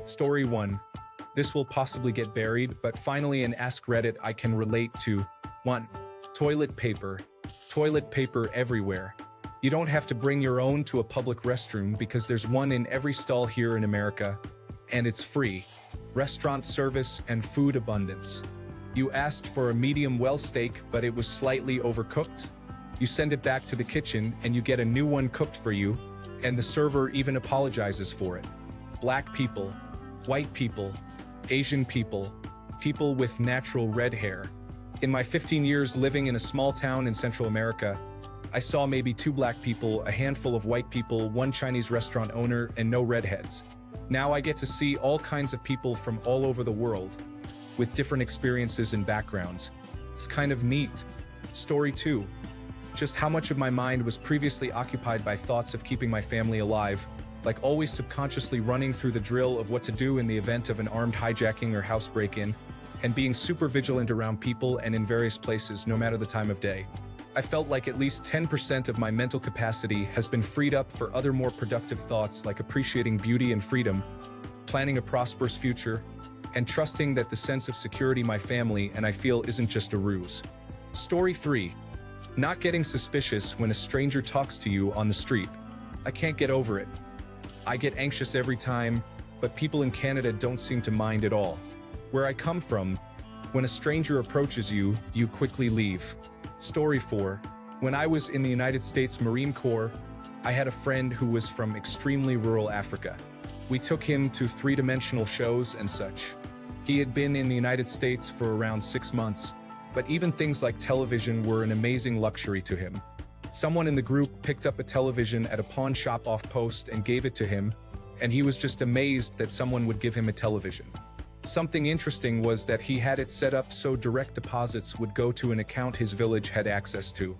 Story 1. This will possibly get buried, but finally in AskReddit I can relate to 1. Toilet paper. Toilet paper everywhere. You don't have to bring your own to a public restroom because there's one in every stall here in America, and it's free. Restaurant service and food abundance. You asked for a medium well steak, but it was slightly overcooked. You send it back to the kitchen and you get a new one cooked for you, and the server even apologizes for it. Black people, white people, Asian people, people with natural red hair. In my 15 years living in a small town in Central America, I saw maybe 2 black people, a handful of white people, 1 Chinese restaurant owner, and no redheads. Now I get to see all kinds of people from all over the world, with different experiences and backgrounds. It's kind of neat. Story 2. Just how much of my mind was previously occupied by thoughts of keeping my family alive, like always subconsciously running through the drill of what to do in the event of an armed hijacking or house break-in, and being super vigilant around people and in various places no matter the time of day. I felt like at least 10% of my mental capacity has been freed up for other more productive thoughts like appreciating beauty and freedom, planning a prosperous future, and trusting that the sense of security my family and I feel isn't just a ruse. Story 3. Not getting suspicious when a stranger talks to you on the street. I can't get over it. I get anxious every time, but people in Canada don't seem to mind at all. Where I come from, when a stranger approaches you, you quickly leave. Story 4. When I was in the United States Marine Corps, I had a friend who was from extremely rural Africa. We took him to 3-dimensional shows and such. He had been in the United States for around 6 months, but even things like television were an amazing luxury to him. Someone in the group picked up a television at a pawn shop off post and gave it to him, and he was just amazed that someone would give him a television. Something interesting was that he had it set up so direct deposits would go to an account his village had access to.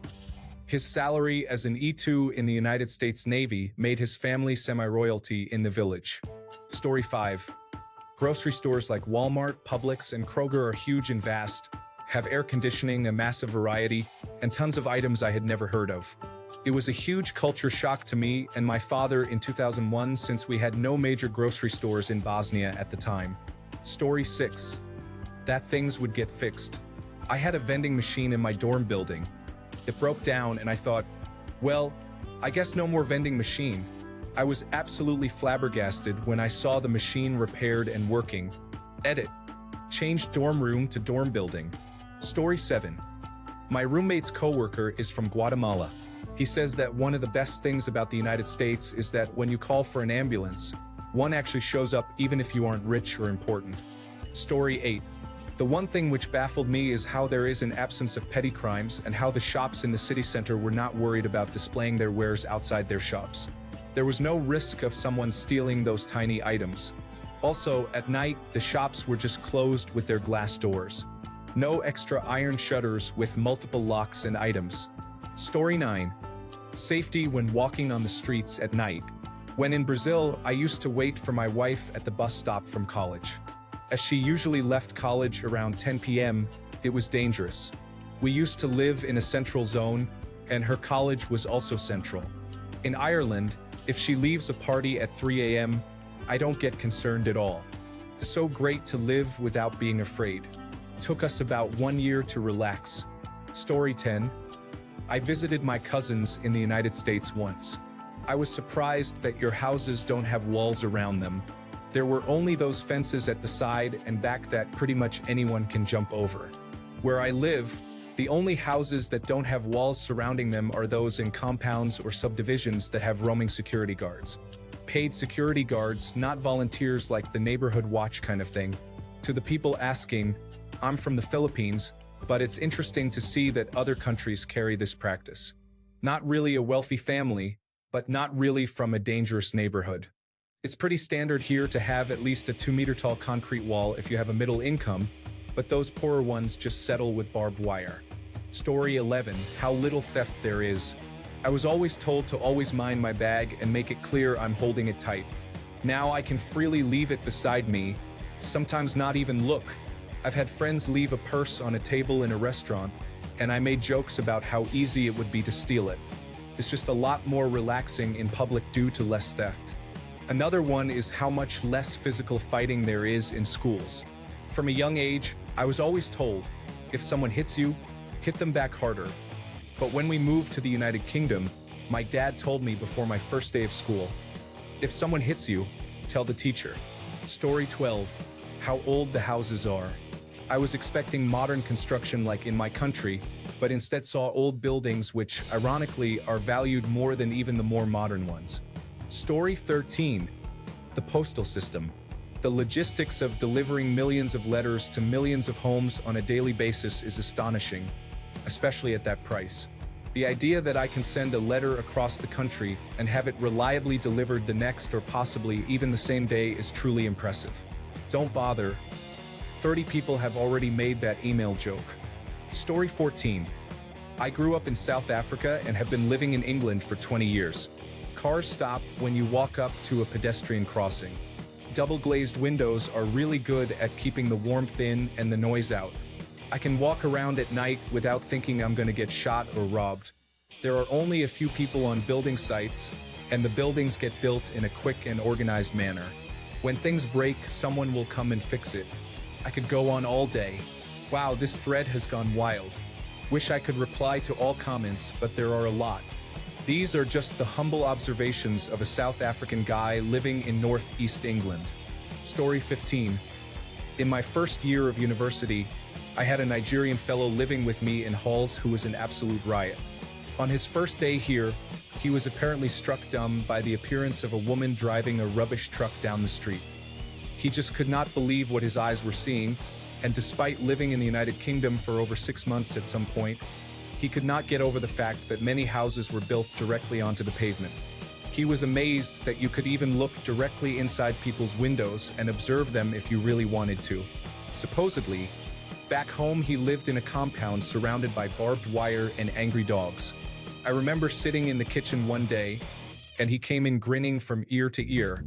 His salary as an E2 in the United States Navy made his family semi-royalty in the village. Story 5. Grocery stores like Walmart, Publix, and Kroger are huge and vast, have air conditioning, a massive variety, and tons of items I had never heard of. It was a huge culture shock to me and my father in 2001 since we had no major grocery stores in Bosnia at the time. Story 6. That things would get fixed. I had a vending machine in my dorm building. It broke down and I thought, well, I guess no more vending machine. I was absolutely flabbergasted when I saw the machine repaired and working. Edit. Changed dorm room to dorm building. Story 7. My roommate's coworker is from Guatemala. He says that one of the best things about the United States is that when you call for an ambulance, one actually shows up even if you aren't rich or important. Story 8. The one thing which baffled me is how there is an absence of petty crimes and how the shops in the city center were not worried about displaying their wares outside their shops. There was no risk of someone stealing those tiny items. Also, at night, the shops were just closed with their glass doors. No extra iron shutters with multiple locks and items. Story 9. Safety when walking on the streets at night. When in Brazil, I used to wait for my wife at the bus stop from college. As she usually left college around 10 p.m., it was dangerous. We used to live in a central zone, and her college was also central. In Ireland, if she leaves a party at 3 a.m., I don't get concerned at all. It's so great to live without being afraid. Took us about 1 year to relax. Story 10. I visited my cousins in the United States once. I was surprised that your houses don't have walls around them. There were only those fences at the side and back that pretty much anyone can jump over. Where I live, the only houses that don't have walls surrounding them are those in compounds or subdivisions that have roaming security guards. Paid security guards, not volunteers like the neighborhood watch kind of thing. To the people asking, I'm from the Philippines, but it's interesting to see that other countries carry this practice. Not really a wealthy family, but not really from a dangerous neighborhood. It's pretty standard here to have at least a 2-meter-tall concrete wall if you have a middle income, but those poorer ones just settle with barbed wire. Story 11. How little theft there is. I was always told to always mind my bag and make it clear I'm holding it tight. Now I can freely leave it beside me, sometimes not even look. I've had friends leave a purse on a table in a restaurant, and I made jokes about how easy it would be to steal it. It's just a lot more relaxing in public due to less theft. Another one is how much less physical fighting there is in schools. From a young age, I was always told, if someone hits you, hit them back harder. But when we moved to the United Kingdom, my dad told me before my first day of school, if someone hits you, tell the teacher. Story 12, how old the houses are. I was expecting modern construction like in my country, but instead saw old buildings which, ironically, are valued more than even the more modern ones. Story 13, the postal system. The logistics of delivering millions of letters to millions of homes on a daily basis is astonishing, especially at that price. The idea that I can send a letter across the country and have it reliably delivered the next or possibly even the same day is truly impressive. Don't bother. 30 people have already made that email joke. Story 14. I grew up in South Africa and have been living in England for 20 years. Cars stop when you walk up to a pedestrian crossing. Double-glazed windows are really good at keeping the warmth in and the noise out. I can walk around at night without thinking I'm going to get shot or robbed. There are only a few people on building sites, and the buildings get built in a quick and organized manner. When things break, someone will come and fix it. I could go on all day. Wow, this thread has gone wild. Wish I could reply to all comments, but there are a lot. These are just the humble observations of a South African guy living in northeast England. Story 15. In my first year of university, I had a Nigerian fellow living with me in halls who was an absolute riot. On his first day here, he was apparently struck dumb by the appearance of a woman driving a rubbish truck down the street. He just could not believe what his eyes were seeing, and despite living in the United Kingdom for over 6 months at some point, he could not get over the fact that many houses were built directly onto the pavement. He was amazed that you could even look directly inside people's windows and observe them if you really wanted to. Supposedly, back home he lived in a compound surrounded by barbed wire and angry dogs. I remember sitting in the kitchen one day, and he came in grinning from ear to ear.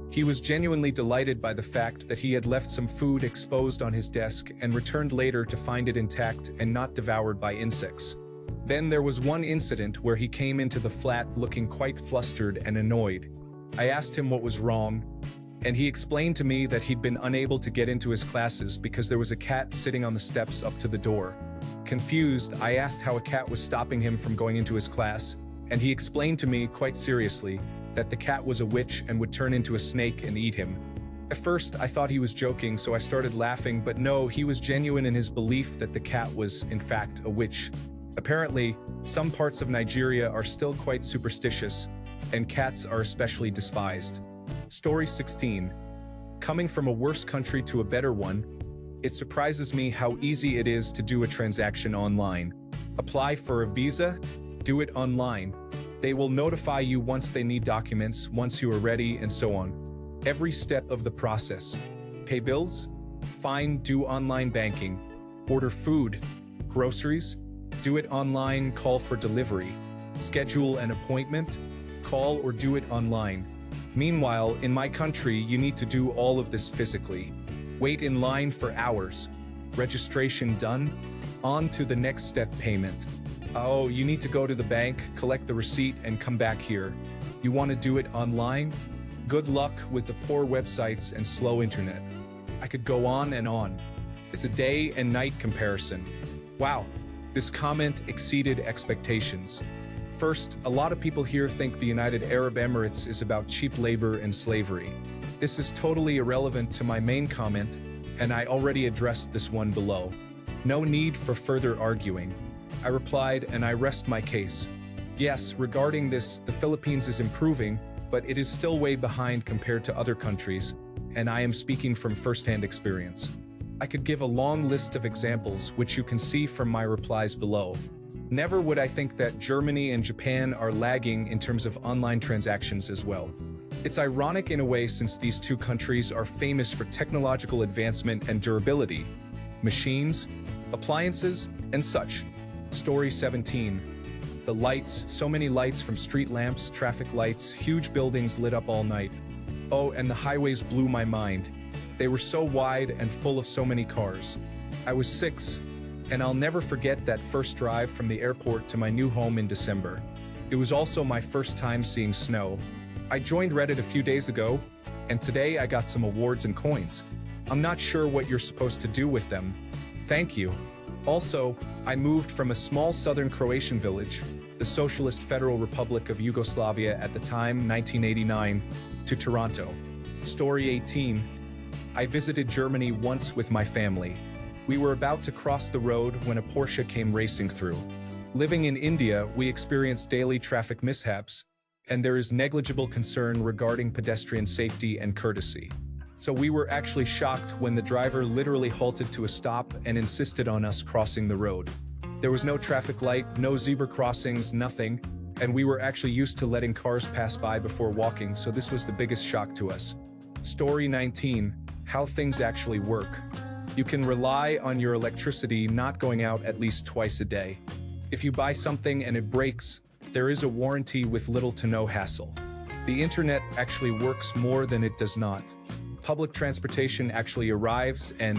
He was genuinely delighted by the fact that he had left some food exposed on his desk and returned later to find it intact and not devoured by insects. Then there was one incident where he came into the flat looking quite flustered and annoyed. I asked him what was wrong, and he explained to me that he'd been unable to get into his classes because there was a cat sitting on the steps up to the door. Confused, I asked how a cat was stopping him from going into his class, and he explained to me, quite seriously, that the cat was a witch and would turn into a snake and eat him. At first, I thought he was joking, so I started laughing, but no, he was genuine in his belief that the cat was, in fact, a witch. Apparently, some parts of Nigeria are still quite superstitious, and cats are especially despised. Story 16. Coming from a worse country to a better one, it surprises me how easy it is to do a transaction online. Apply for a visa? Do it online. They will notify you once they need documents, once you are ready, and so on. Every step of the process. Pay bills? Fine, do online banking. Order food, groceries? Do it online, call for delivery. Schedule an appointment? Call or do it online. Meanwhile, in my country, you need to do all of this physically. Wait in line for hours. Registration done? On to the next step, payment. Oh, you need to go to the bank, collect the receipt, and come back here. You want to do it online? Good luck with the poor websites and slow internet. I could go on and on. It's a day and night comparison. Wow, this comment exceeded expectations. First, a lot of people here think the United Arab Emirates is about cheap labor and slavery. This is totally irrelevant to my main comment, and I already addressed this one below. No need for further arguing. I replied, and I rest my case. Yes, regarding this, the Philippines is improving, but it is still way behind compared to other countries, and I am speaking from first-hand experience. I could give a long list of examples, which you can see from my replies below. Never would I think that Germany and Japan are lagging in terms of online transactions as well. It's ironic in a way since these two countries are famous for technological advancement and durability. Machines, appliances, and such. Story 17. The lights, so many lights from street lamps, traffic lights, huge buildings lit up all night. Oh, and the highways blew my mind. They were so wide and full of so many cars. I was 6, and I'll never forget that first drive from the airport to my new home in December. It was also my first time seeing snow. I joined Reddit a few days ago, and today I got some awards and coins. I'm not sure what you're supposed to do with them. Thank you. Also, I moved from a small southern Croatian village, the Socialist Federal Republic of Yugoslavia at the time, 1989, to Toronto. Story 18. I visited Germany once with my family. We were about to cross the road when a Porsche came racing through. Living in India, we experienced daily traffic mishaps, and there is negligible concern regarding pedestrian safety and courtesy. So we were actually shocked when the driver literally halted to a stop and insisted on us crossing the road. There was no traffic light, no zebra crossings, nothing, and we were actually used to letting cars pass by before walking, so this was the biggest shock to us. Story 19. How things actually work. You can rely on your electricity not going out at least twice a day. If you buy something and it breaks, there is a warranty with little to no hassle. The internet actually works more than it does not. Public transportation actually arrives and,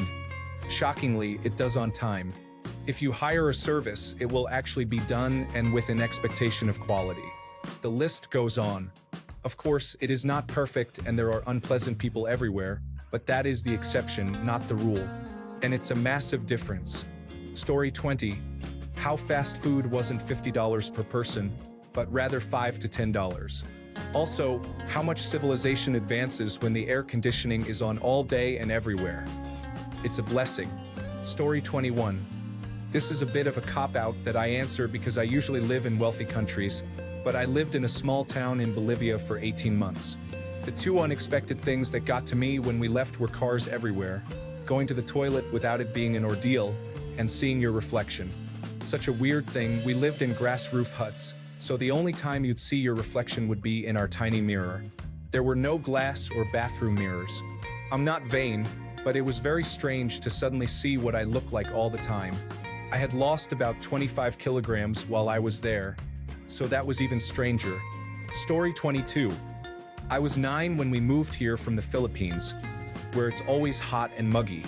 shockingly, it does on time. If you hire a service, it will actually be done and with an expectation of quality. The list goes on. Of course, it is not perfect and there are unpleasant people everywhere, but that is the exception, not the rule. And it's a massive difference. Story 20. How fast food wasn't $50 per person, but rather $5 to $10. Also, how much civilization advances when the air conditioning is on all day and everywhere. It's a blessing. Story 21. This is a bit of a cop-out that I answer because I usually live in wealthy countries, but I lived in a small town in Bolivia for 18 months. The two unexpected things that got to me when we left were cars everywhere, going to the toilet without it being an ordeal, and seeing your reflection. Such a weird thing, we lived in grass roof huts, so the only time you'd see your reflection would be in our tiny mirror. There were no glass or bathroom mirrors. I'm not vain, but it was very strange to suddenly see what I look like all the time. I had lost about 25 kilograms while I was there, so that was even stranger. Story 22. I was 9 when we moved here from the Philippines, where it's always hot and muggy.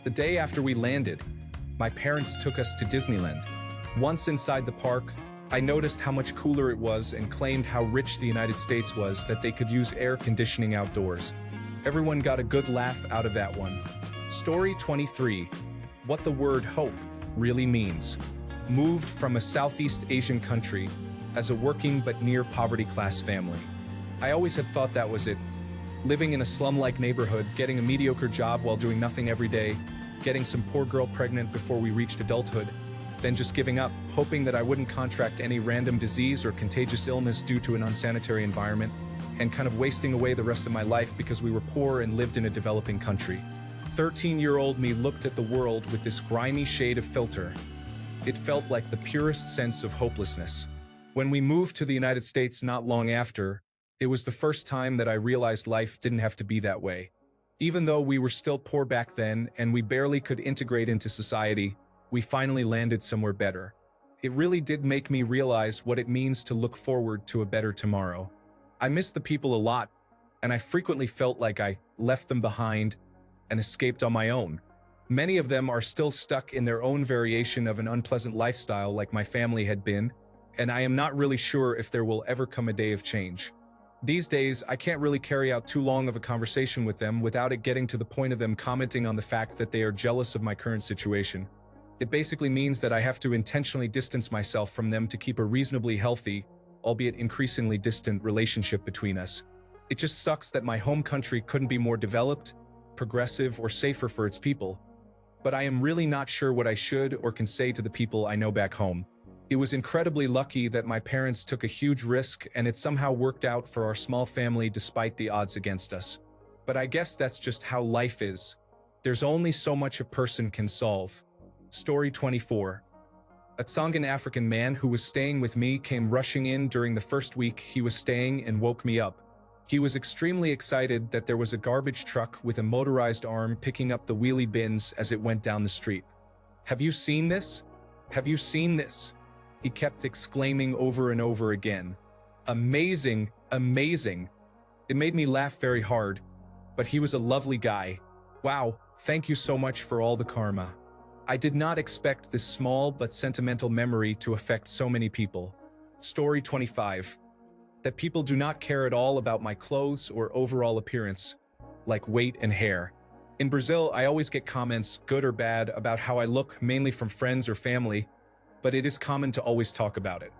The day after we landed, my parents took us to Disneyland. Once inside the park, I noticed how much cooler it was and claimed how rich the United States was that they could use air conditioning outdoors. Everyone got a good laugh out of that one. Story 23. What the word hope really means. Moved from a Southeast Asian country as a working but near poverty class family. I always had thought that was it. Living in a slum-like neighborhood, getting a mediocre job while doing nothing every day, getting some poor girl pregnant before we reached adulthood, then just giving up, hoping that I wouldn't contract any random disease or contagious illness due to an unsanitary environment, and kind of wasting away the rest of my life because we were poor and lived in a developing country. 13-year-old me looked at the world with this grimy shade of filter. It felt like the purest sense of hopelessness. When we moved to the United States not long after, it was the first time that I realized life didn't have to be that way. Even though we were still poor back then and we barely could integrate into society, we finally landed somewhere better. It really did make me realize what it means to look forward to a better tomorrow. I miss the people a lot, and I frequently felt like I left them behind and escaped on my own. Many of them are still stuck in their own variation of an unpleasant lifestyle like my family had been, and I am not really sure if there will ever come a day of change. These days, I can't really carry out too long of a conversation with them without it getting to the point of them commenting on the fact that they are jealous of my current situation. It basically means that I have to intentionally distance myself from them to keep a reasonably healthy, albeit increasingly distant, relationship between us. It just sucks that my home country couldn't be more developed, progressive, or safer for its people. But I am really not sure what I should or can say to the people I know back home. It was incredibly lucky that my parents took a huge risk and it somehow worked out for our small family despite the odds against us. But I guess that's just how life is. There's only so much a person can solve. Story 24. A Tsongan African man who was staying with me came rushing in during the first week he was staying and woke me up. He was extremely excited that there was a garbage truck with a motorized arm picking up the wheelie bins as it went down the street. "Have you seen this? Have you seen this?" He kept exclaiming over and over again. Amazing, amazing. It made me laugh very hard, but he was a lovely guy. Wow, thank you so much for all the karma. I did not expect this small but sentimental memory to affect so many people. Story 25. that people do not care at all about my clothes or overall appearance, like weight and hair. In Brazil, I always get comments, good or bad, about how I look, mainly from friends or family, but it is common to always talk about it.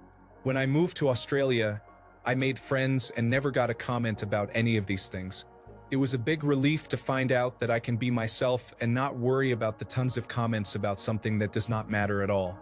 When I moved to Australia, I made friends and never got a comment about any of these things. It was a big relief to find out that I can be myself and not worry about the tons of comments about something that does not matter at all.